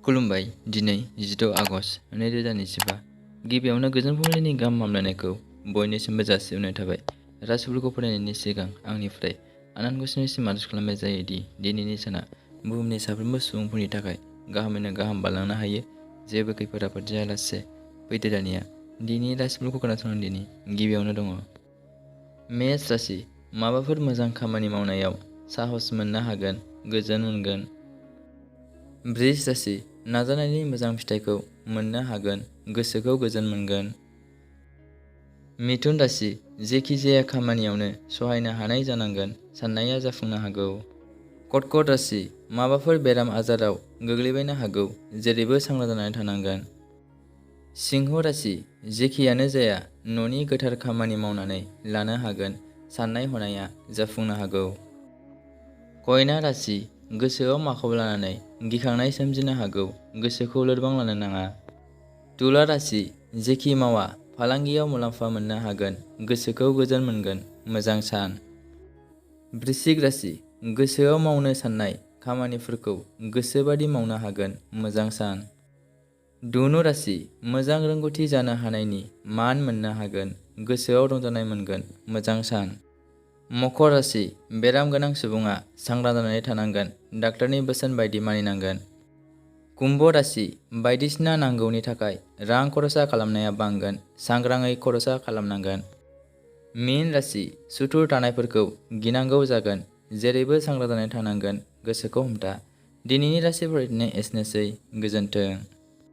खुलुमबाय। दिनै 16 आगस्ट 2025 गिबियावनो गोजोन फुंबिलिनि गाहाम हामलायनायखौ बयनिसिमबो जासिहरनाय थाबाय। राशिफोरखौ फरायनायनि सिगां आंनिफ्राय आनान गसाइनिसिम आरज खालामनाय जायोदि दिनैनि साना बुहुमनि साफ्रोमबो सुबुंफोरनि थाखाय गाहामैनो गाहाम बारलांनो हायो, जेबो खैफोद आफोद जायालासे। फैदो दानिया दिनैनि राशिफोरखौ खोनासंनायनि गिबियावनो दङ मेष राशि। माबाफोर मोजां खामानि मावनायाव साहस मोननो हागोन, गोजोन मोनगोन। वृष राशि। नाजानायनि मोजां फिथाइखौ मोननो हागोन, गोसोखौ गोजोन मोनगोन। मिथुन राशि। जेखि जाया खामानियावनो सहायनो हानाय जानांगोन, साननाया जाफुंनो हागौ। कर्कट राशि। माबाफोर बेराम आजाराव गोग्लैबायनो हागौ, जेरैबो सांग्रां जानानै थानांगोन। सिंह राशि। जेखियानो जाया न'नि गोथार खामानि मावनानै लानो हागोन, साननाय हनाया जाफुंनो हागौ। कन्या राशि। गोसोआव माखौ लानानै गिखांनाय सोमजिनो हागौ, गोसोखौ लोरबां लानो नाङा। तुला राशि। जेखि मावा फालांगियाव मुलाम्फा मोननो हागोन, गोसोखौ गोजोन मोनगोन, मोजां सान। वृश्चिक राशि। गोसोआव मावनो साननाय खामानिफोरखौ गोसोबादि मावनो हागोन, मोजां सान। धनु राशि। मोजां रोंगौथि जानो हानायनि मान मोननो हागोन, गोसोआव रंजानाय मोनगोन, मोजां सान। मकर राशि। बेराम गोनां सुबुङा सांग्रां जानानै थानांगोन, डाक्टारनि बोसोन बायदि मानिनांगोन। कुम्भ राशि। बायदिसिना नांगौनि थाखाय रां खरसा खालामनाया बांगोन, सांग्राङै खरसा खालामनांगोन। मीन राशि। सुथुर थानायफोरखौ गिनांगौ जागोन, जेरैबो सांग्रां जानानै थानांगोन, गोसोखौ हमथा। दिनैनि राशि फरायनाया एसेनोसै, गोजोन्थों।